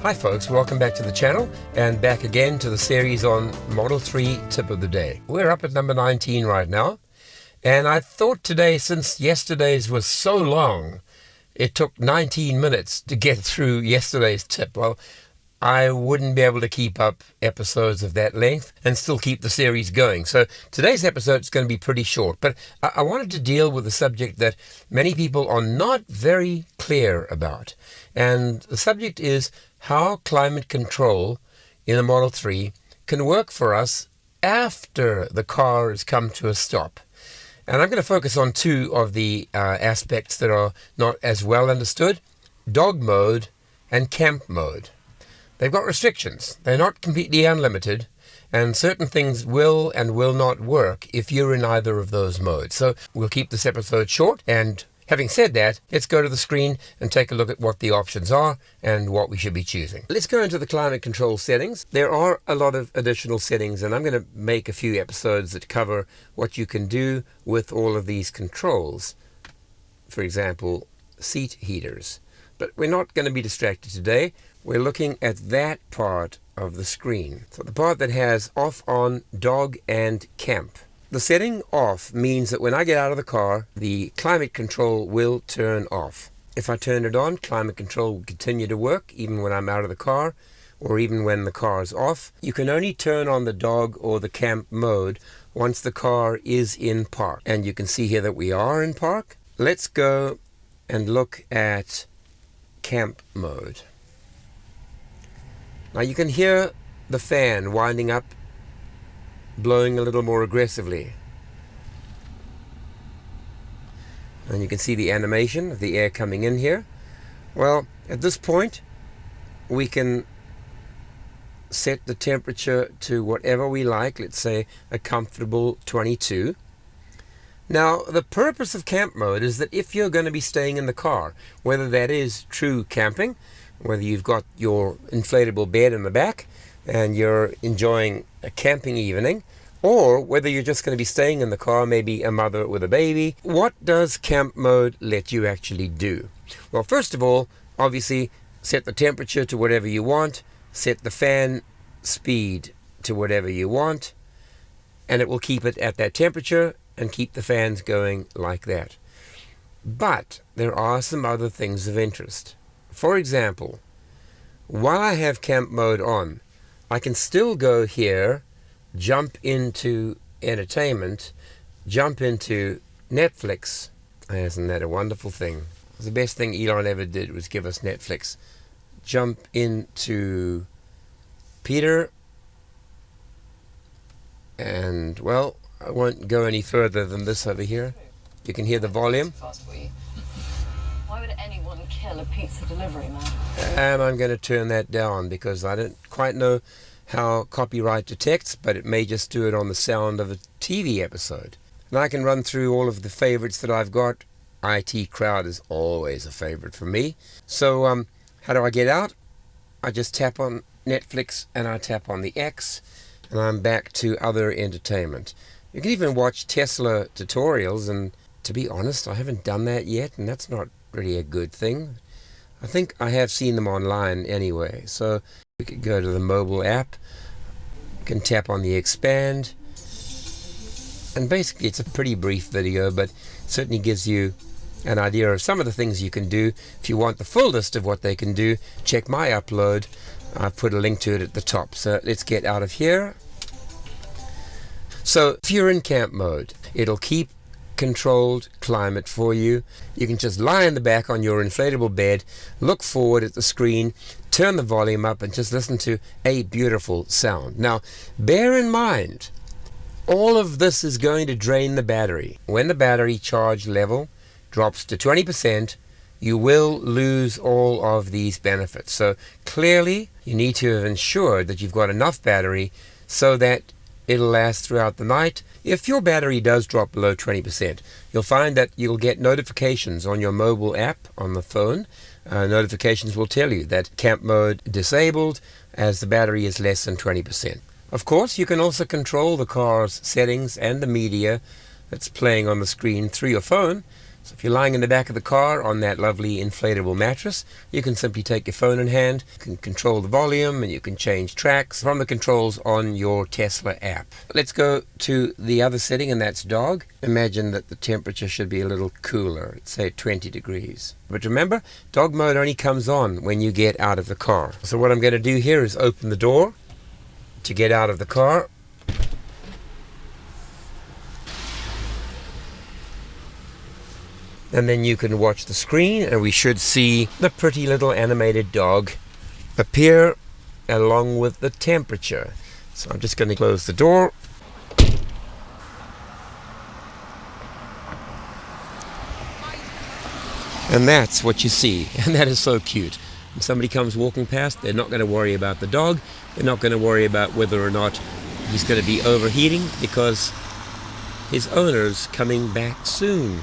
Hi folks, welcome back to the channel and back again to the series on Model 3 Tip of the Day. We're up at number 19 right now, and I thought today, since yesterday's was so long, it took 19 minutes to get through yesterday's tip. Well, I wouldn't be able to keep up episodes of that length and still keep the series going. So today's episode is going to be pretty short, but I wanted to deal with a subject that many people are not very clear about. And the subject is how climate control in a Model 3 can work for us after the car has come to a stop. And I'm going to focus on two of the aspects that are not as well understood: dog mode and camp mode. They've got restrictions. They're not completely unlimited, and certain things will and will not work if you're in either of those modes. So we'll keep this episode short, and having said that, let's go to the screen and take a look at what the options are and what we should be choosing. Let's go into the climate control settings. There are a lot of additional settings, and I'm going to make a few episodes that cover what you can do with all of these controls. For example, seat heaters. But we're not going to be distracted today. We're looking at that part of the screen. So the part that has off, on, dog, and camp. The setting off means that when I get out of the car, the climate control will turn off. If I turn it on, climate control will continue to work even when I'm out of the car or even when the car is off. You can only turn on the dog or the camp mode once the car is in park. And you can see here that we are in park. Let's go and look at camp mode. Now you can hear the fan winding up, blowing a little more aggressively. And you can see the animation of the air coming in here. Well, at this point, we can set the temperature to whatever we like. Let's say a comfortable 22. Now, the purpose of camp mode is that if you're going to be staying in the car, whether that is true camping, whether you've got your inflatable bed in the back and you're enjoying a camping evening, or whether you're just going to be staying in the car, maybe a mother with a baby, what does camp mode let you actually do? Well, first of all, obviously, set the temperature to whatever you want, set the fan speed to whatever you want, and it will keep it at that temperature and keep the fans going like that. But there are some other things of interest. For example, while I have camp mode on, I can still go here, jump into entertainment, jump into Netflix. Isn't that a wonderful thing? The best thing Elon ever did was give us Netflix. Jump into Peter, and well, I won't go any further than this over here. You can hear the volume. Why would anyone kill a pizza delivery man? And I'm going to turn that down because I don't quite know how copyright detects, but it may just do it on the sound of a TV episode. And I can run through all of the favorites that I've got. IT Crowd is always a favorite for me. So how do I get out? I just tap on Netflix and I tap on the X and I'm back to other entertainment. You can even watch Tesla tutorials, and to be honest, I haven't done that yet, and that's not really a good thing. I think I have seen them online anyway. So we could go to the mobile app, you can tap on the expand, and basically it's a pretty brief video, but certainly gives you an idea of some of the things you can do. If you want the full list of what they can do, check my upload. I've put a link to it at the top. So let's get out of here. So if you're in camp mode, it'll keep controlled climate for you. You can just lie in the back on your inflatable bed, look forward at the screen, turn the volume up, and just listen to a beautiful sound. Now, bear in mind, all of this is going to drain the battery. When the battery charge level drops to 20%, you will lose all of these benefits. So clearly, you need to have ensured that you've got enough battery so that it'll last throughout the night. If your battery does drop below 20%, you'll find that you'll get notifications on your mobile app on the phone. Notifications will tell you that camp mode disabled as the battery is less than 20%. Of course, you can also control the car's settings and the media that's playing on the screen through your phone So if you're lying in the back of the car on that lovely inflatable mattress, you can simply take your phone in hand, you can control the volume, and you can change tracks from the controls on your Tesla app. Let's go to the other setting, and that's dog. Imagine that the temperature should be a little cooler, let's say 20 degrees. But remember, dog mode only comes on when you get out of the car. So what I'm going to do here is open the door to get out of the car. And then you can watch the screen, and we should see the pretty little animated dog appear along with the temperature. So I'm just going to close the door. And that's what you see, and that is so cute. When somebody comes walking past, they're not going to worry about the dog. They're not going to worry about whether or not he's going to be overheating, because his owner's coming back soon.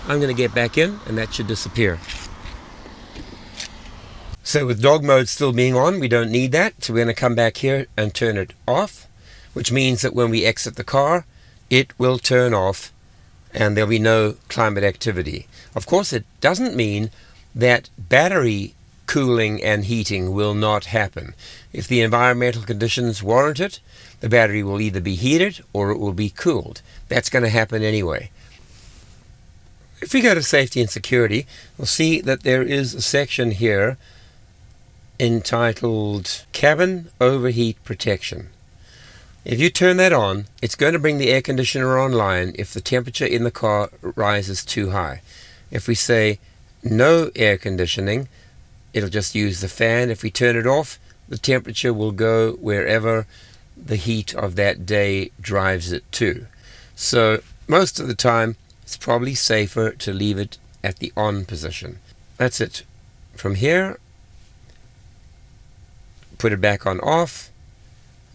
I'm going to get back in, and that should disappear. So with dog mode still being on, we don't need that. So we're going to come back here and turn it off, which means that when we exit the car, it will turn off and there'll be no climate activity. Of course, it doesn't mean that battery cooling and heating will not happen. If the environmental conditions warrant it, the battery will either be heated or it will be cooled. That's going to happen anyway. If we go to safety and security, we'll see that there is a section here entitled Cabin Overheat Protection. If you turn that on, it's going to bring the air conditioner online if the temperature in the car rises too high. If we say no air conditioning, it'll just use the fan. If we turn it off, the temperature will go wherever the heat of that day drives it to. So most of the time, it's probably safer to leave it at the on position. That's it. From here, put it back on off,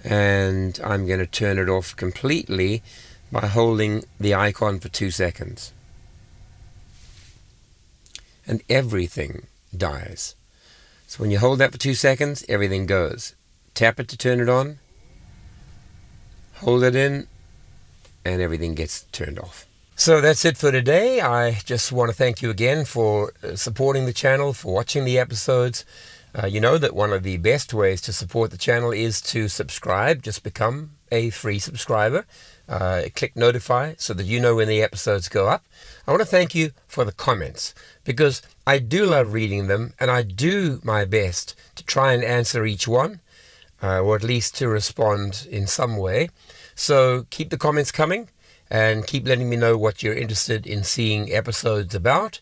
and I'm going to turn it off completely by holding the icon for 2 seconds. And everything dies. So when you hold that for 2 seconds, everything goes. Tap it to turn it on, hold it in, and everything gets turned off. So that's it for today. I just want to thank you again for supporting the channel, for watching the episodes. You know that one of the best ways to support the channel is to subscribe. Just become a free subscriber. Click notify so that you know when the episodes go up. I want to thank you for the comments, because I do love reading them, and I do my best to try and answer each one, or at least to respond in some way. So keep the comments coming, and keep letting me know what you're interested in seeing episodes about.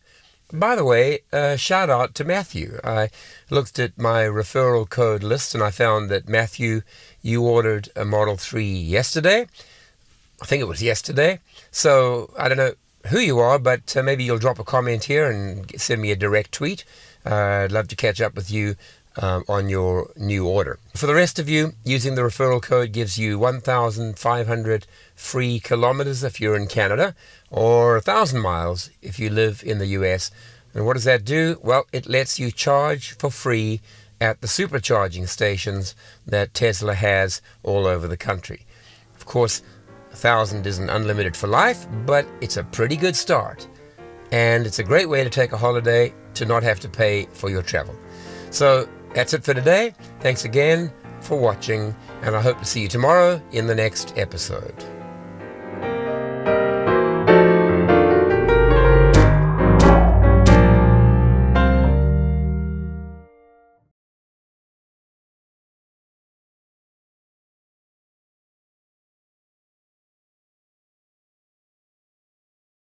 By the way, shout out to Matthew. I looked at my referral code list, and I found that, Matthew, you ordered a Model 3 yesterday. I think it was yesterday. So I don't know who you are, but maybe you'll drop a comment here and send me a direct tweet. I'd love to catch up with you on your new order. For the rest of you, using the referral code gives you 1,500 free kilometers if you're in Canada, or 1,000 miles if you live in the US. And what does that do? Well, it lets you charge for free at the supercharging stations that Tesla has all over the country. Of course, 1,000 isn't unlimited for life, but it's a pretty good start. And it's a great way to take a holiday to not have to pay for your travel. So that's it for today. Thanks again for watching, and I hope to see you tomorrow in the next episode.